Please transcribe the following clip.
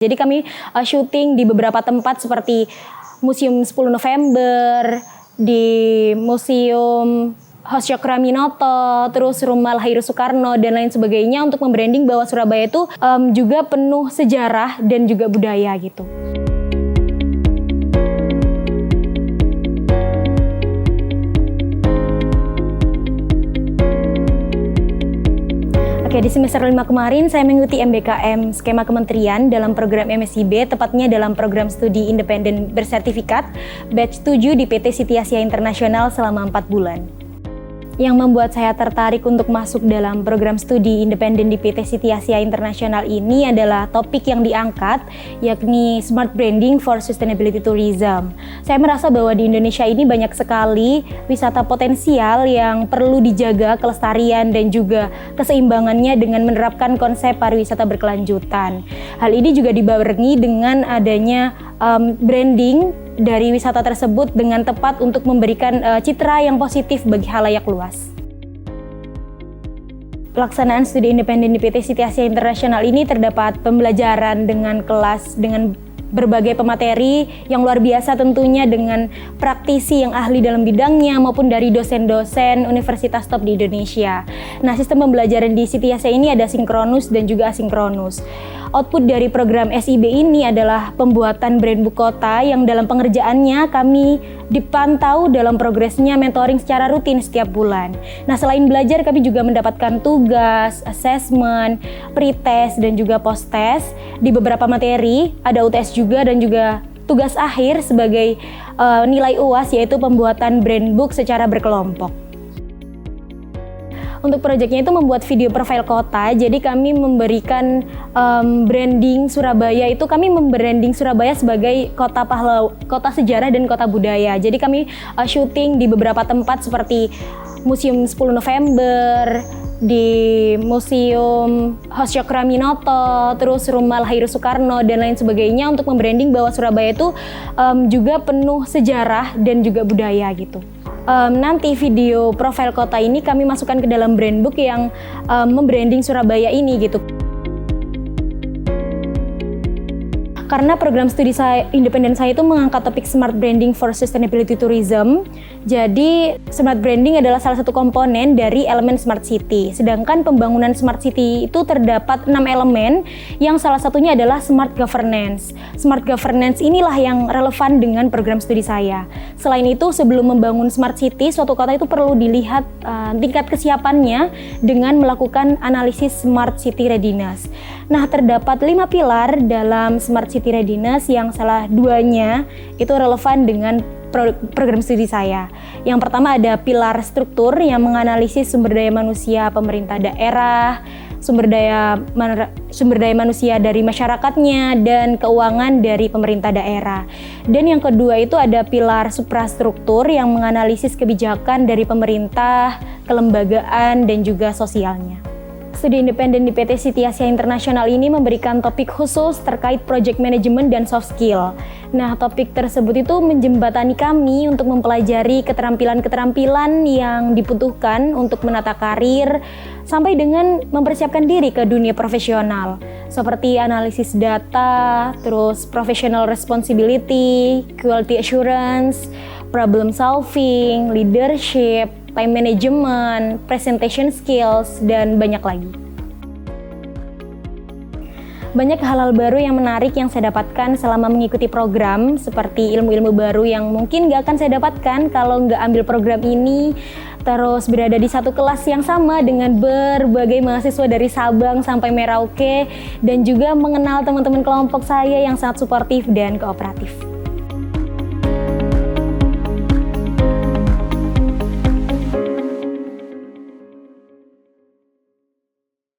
Jadi kami syuting di beberapa tempat seperti Museum 10 November, di Museum Hos-Cokroaminoto, terus Rumah Lahir Soekarno dan lain sebagainya untuk membranding bahwa Surabaya itu juga penuh sejarah dan juga budaya gitu. Oke, di semester 5 kemarin saya mengikuti MBKM skema kementerian dalam program MSIB, tepatnya dalam program studi independen bersertifikat batch 7 di PT Siti Asia Internasional selama 4 bulan. Yang membuat saya tertarik untuk masuk dalam program studi independen di PT Siti Asia Internasional ini adalah topik yang diangkat, yakni Smart Branding for Sustainability Tourism. Saya merasa bahwa di Indonesia ini banyak sekali wisata potensial yang perlu dijaga kelestarian dan juga keseimbangannya dengan menerapkan konsep pariwisata berkelanjutan. Hal ini juga dibarengi dengan adanya branding dari wisata tersebut dengan tepat untuk memberikan citra yang positif bagi khalayak luas. Pelaksanaan studi independen di PT Siti Asia Internasional ini terdapat pembelajaran dengan kelas dengan berbagai pemateri yang luar biasa tentunya, dengan praktisi yang ahli dalam bidangnya maupun dari dosen-dosen universitas top di Indonesia. Nah, sistem pembelajaran di Siti Asia ini ada sinkronus dan juga asinkronus. Output dari program SIB ini adalah pembuatan brand book kota yang dalam pengerjaannya kami dipantau dalam progresnya mentoring secara rutin setiap bulan. Nah, selain belajar kami juga mendapatkan tugas, assessment, pretest dan juga post-test di beberapa materi, ada UTS juga dan juga tugas akhir sebagai nilai UAS, yaitu pembuatan brand book secara berkelompok. Untuk proyeknya itu membuat video profil kota, jadi kami memberikan branding Surabaya, itu kami membranding Surabaya sebagai kota pahlawan, kota sejarah dan kota budaya. Jadi kami syuting di beberapa tempat seperti Museum 10 November, di Museum Hos-Cokroaminoto, terus Rumah Lahir Soekarno dan lain sebagainya untuk membranding bahwa Surabaya itu juga penuh sejarah dan juga budaya gitu. Nanti video profil kota ini kami masukkan ke dalam brand book yang membranding Surabaya ini gitu. Karena program studi independen saya itu mengangkat topik Smart Branding for Sustainability Tourism, jadi Smart Branding adalah salah satu komponen dari elemen Smart City. Sedangkan pembangunan Smart City itu terdapat 6 elemen, yang salah satunya adalah Smart Governance. Smart Governance inilah yang relevan dengan program studi saya. Selain itu, sebelum membangun Smart City, suatu kota itu perlu dilihat tingkat kesiapannya dengan melakukan analisis Smart City Readiness. Nah, terdapat 5 pilar dalam Smart City Readiness yang salah duanya itu relevan dengan program studi saya. Yang pertama ada pilar struktur yang menganalisis sumber daya manusia pemerintah daerah, sumber daya manusia dari masyarakatnya, dan keuangan dari pemerintah daerah. Dan yang kedua itu ada pilar suprastruktur yang menganalisis kebijakan dari pemerintah, kelembagaan, dan juga sosialnya. Studi independen di PT Siti Asia Internasional ini memberikan topik khusus terkait project management dan soft skill. Nah, topik tersebut itu menjembatani kami untuk mempelajari keterampilan-keterampilan yang dibutuhkan untuk menata karir sampai dengan mempersiapkan diri ke dunia profesional, seperti analisis data, terus professional responsibility, quality assurance, problem solving, leadership, time management, presentation skills, dan banyak lagi. Banyak hal-hal baru yang menarik yang saya dapatkan selama mengikuti program, seperti ilmu-ilmu baru yang mungkin gak akan saya dapatkan kalau nggak ambil program ini, terus berada di satu kelas yang sama dengan berbagai mahasiswa dari Sabang sampai Merauke, dan juga mengenal teman-teman kelompok saya yang sangat suportif dan kooperatif.